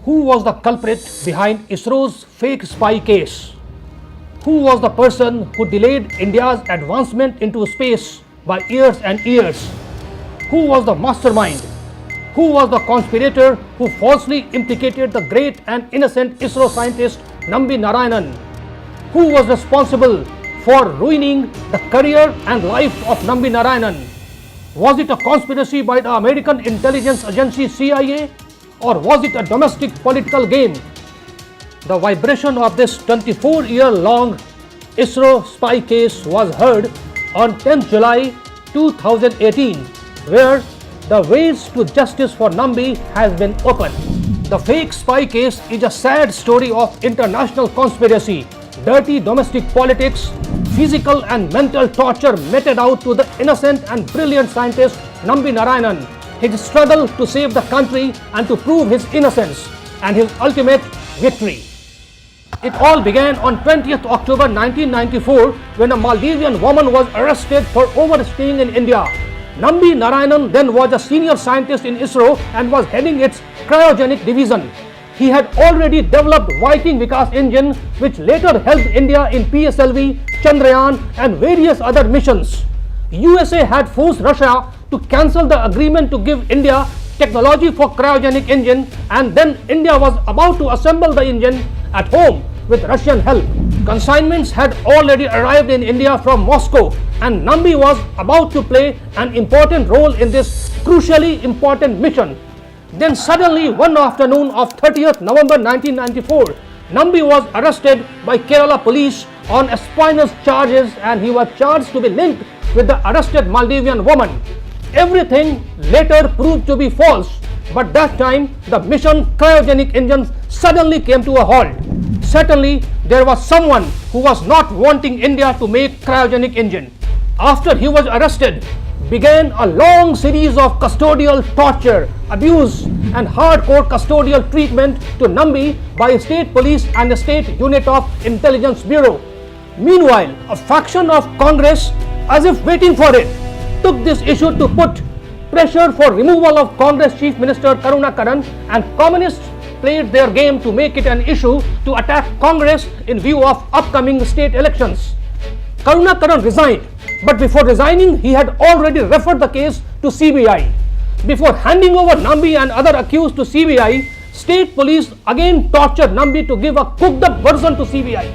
Who was the culprit behind ISRO's fake spy case? Who was the person who delayed India's advancement into space by years and years? Who was the mastermind? Who was the conspirator who falsely implicated the great and innocent ISRO scientist Nambi Narayanan? Who was responsible for ruining the career and life of Nambi Narayanan? Was it a conspiracy by the American intelligence agency CIA, or was it a domestic political game? The vibration of this 24-year-long ISRO spy case was heard on 10th July 2018, where the ways to justice for Nambi has been opened. The fake spy case is a sad story of international conspiracy, dirty domestic politics, physical and mental torture meted out to the innocent and brilliant scientist Nambi Narayanan, his struggle to save the country and to prove his innocence, and his ultimate victory. It all began on 20th October 1994 when a Maldivian woman was arrested for overstaying in India. Nambi Narayanan then was a senior scientist in ISRO and was heading its cryogenic division. He had already developed Viking Vikas engine, which later helped India in PSLV, Chandrayaan and various other missions. USA had forced Russia to cancel the agreement to give India technology for cryogenic engine, and then India was about to assemble the engine at home with Russian help. Consignments had already arrived in India from Moscow, and Nambi was about to play an important role in this crucially important mission. Then suddenly, one afternoon of 30th November 1994, Nambi was arrested by Kerala police on espionage charges, and he was charged to be linked with the arrested Maldivian woman. Everything later proved to be false, but that time the mission cryogenic engines suddenly came to a halt. Certainly, there was someone who was not wanting India to make cryogenic engine. After he was arrested, began a long series of custodial torture, abuse and hardcore custodial treatment to Nambi by state police and the state unit of intelligence bureau. Meanwhile, a faction of Congress, as if waiting for it, took this issue to put pressure for removal of Congress Chief Minister Karunakarn, and communists played their game to make it an issue to attack Congress in view of upcoming state elections. Karunakarn resigned, but before resigning, he had already referred the case to CBI. Before handing over Nambi and other accused to CBI, state police again tortured Nambi to give a cooked-up version to CBI.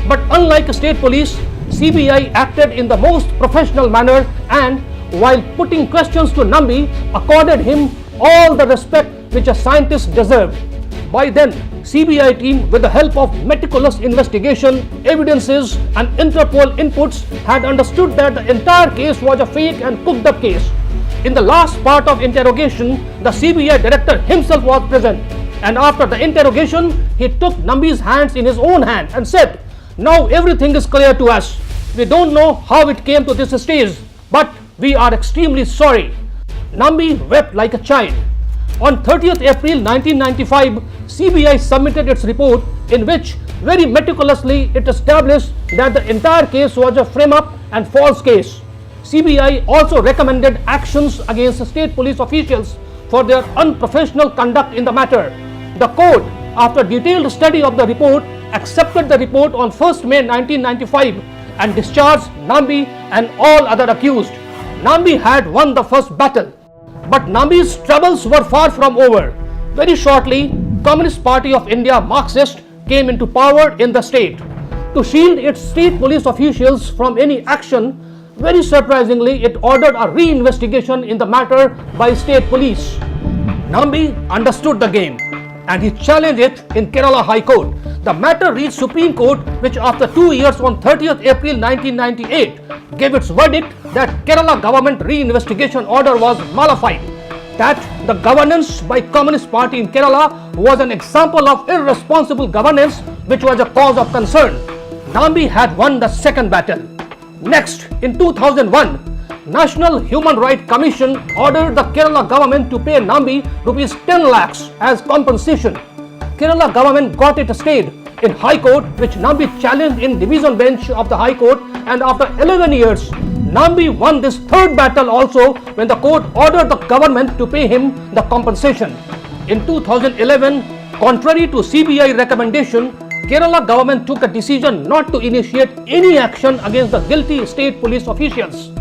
But unlike state police, CBI acted in the most professional manner and, while putting questions to Nambi, accorded him all the respect which a scientist deserved. By then, CBI team, with the help of meticulous investigation, evidences and Interpol inputs, had understood that the entire case was a fake and cooked up case. In the last part of interrogation, the CBI director himself was present, and after the interrogation, he took Nambi's hands in his own hand and said, "Now everything is clear to us. We don't know how it came to this stage, but we are extremely sorry." Nambi wept like a child. On 30th April 1995, CBI submitted its report, in which very meticulously it established that the entire case was a frame-up and false case. CBI also recommended actions against state police officials for their unprofessional conduct in the matter. The court, after detailed study of the report, accepted the report on 1st May 1995 and discharged Nambi and all other accused. Nambi had won the first battle. But Nambi's troubles were far from over. Very shortly, Communist Party of India Marxist came into power in the state. To shield its state police officials from any action, very surprisingly, it ordered a re-investigation in the matter by state police. Nambi understood the game and he challenged it in Kerala High Court. The matter reached Supreme Court, which after 2 years on 30th April 1998 gave its verdict that Kerala government re-investigation order was malified, that the governance by Communist Party in Kerala was an example of irresponsible governance which was a cause of concern. Nambi had won the second battle. Next, in 2001, National Human Rights Commission ordered the Kerala government to pay Nambi rupees 10 lakhs as compensation. Kerala government got it stayed in High Court, which Nambi challenged in division bench of the High Court, and after 11 years, Nambi won this third battle also when the court ordered the government to pay him the compensation. In 2011, Contrary to CBI recommendation, Kerala government took a decision not to initiate any action against the guilty state police officials.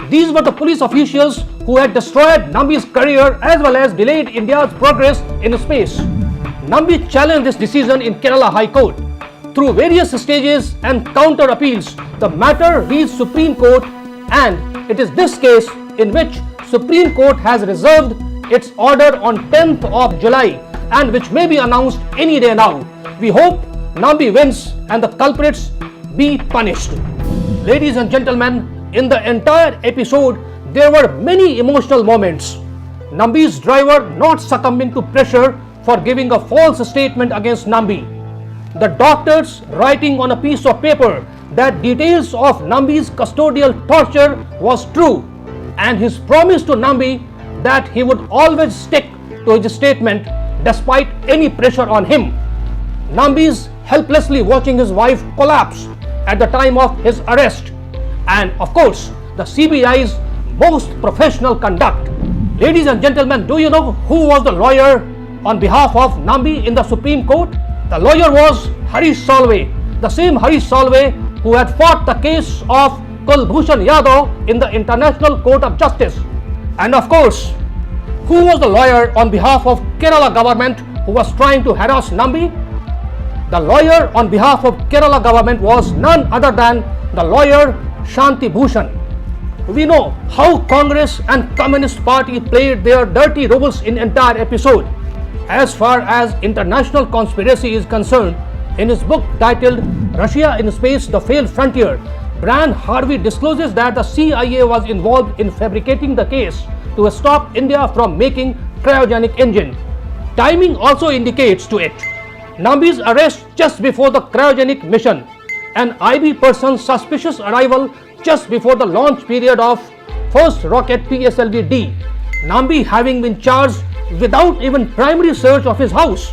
These were the police officials who had destroyed Nambi's career as well as delayed India's progress in space. Nambi challenged this decision in Kerala High Court. Through various stages and counter appeals, the matter reached Supreme Court, and it is this case in which Supreme Court has reserved its order on 10th of July and which may be announced any day now. We hope Nambi wins and the culprits be punished. Ladies and gentlemen, in the entire episode, there were many emotional moments. Nambi's driver not succumbing to pressure for giving a false statement against Nambi. The doctors writing on a piece of paper that details of Nambi's custodial torture was true, and his promise to Nambi that he would always stick to his statement despite any pressure on him. Nambi's helplessly watching his wife collapse at the time of his arrest, and of course the CBI's most professional conduct. Ladies and gentlemen, do you know who was the lawyer on behalf of Nambi in the Supreme Court? The lawyer was Harish Salve, the same Harish Salve who had fought the case of Kulbhushan Yadav in the International Court of Justice. And of course, who was the lawyer on behalf of Kerala government who was trying to harass Nambi? The lawyer on behalf of Kerala government was none other than the lawyer Shanti Bhushan. We know how Congress and Communist Party played their dirty roles in entire episode. As far as international conspiracy is concerned, in his book titled Russia in Space, The Failed Frontier, Brian Harvey discloses that the CIA was involved in fabricating the case to stop India from making cryogenic engine. Timing also indicates to it. Nambi's arrest just before the cryogenic mission, an IB person's suspicious arrival just before the launch period of first rocket PSLV-D, Nambi having been charged without even primary search of his house,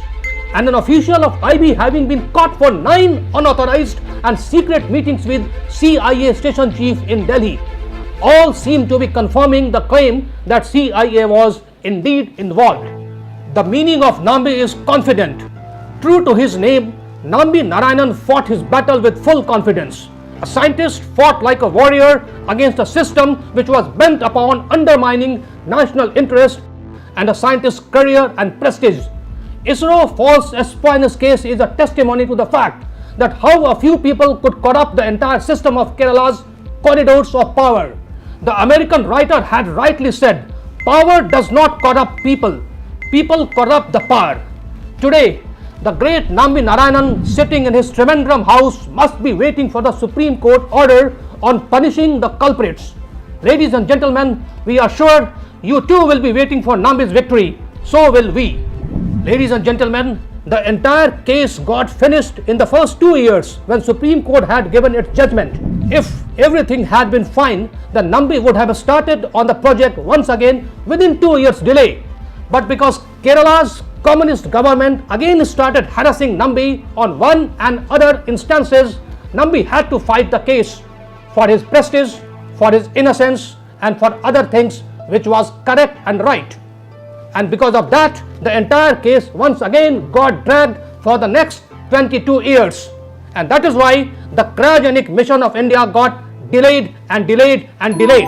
and an official of IB having been caught for 9 unauthorized and secret meetings with CIA station chief in Delhi, all seem to be confirming the claim that CIA was indeed involved. The meaning of Nambi is confident. True to his name, Nambi Narayanan fought his battle with full confidence. A scientist fought like a warrior against a system which was bent upon undermining national interest and a scientist's career and prestige. ISRO false espionage case is a testimony to the fact that how a few people could corrupt the entire system of Kerala's corridors of power. The American writer had rightly said, power does not corrupt people, people corrupt the power. Today, the great Nambi Narayanan sitting in his Trivandrum house must be waiting for the Supreme Court order on punishing the culprits. Ladies and gentlemen, we are sure you too will be waiting for Nambi's victory. So will we. Ladies and gentlemen, the entire case got finished in the first 2 years when Supreme Court had given its judgment. If everything had been fine, then Nambi would have started on the project once again within 2 years delay. But because Kerala's communist government again started harassing Nambi on one and other instances, Nambi had to fight the case for his prestige, for his innocence, and for other things which was correct and right. And because of that, the entire case once again got dragged for the next 22 years. And that is why the cryogenic mission of India got delayed and delayed and delayed.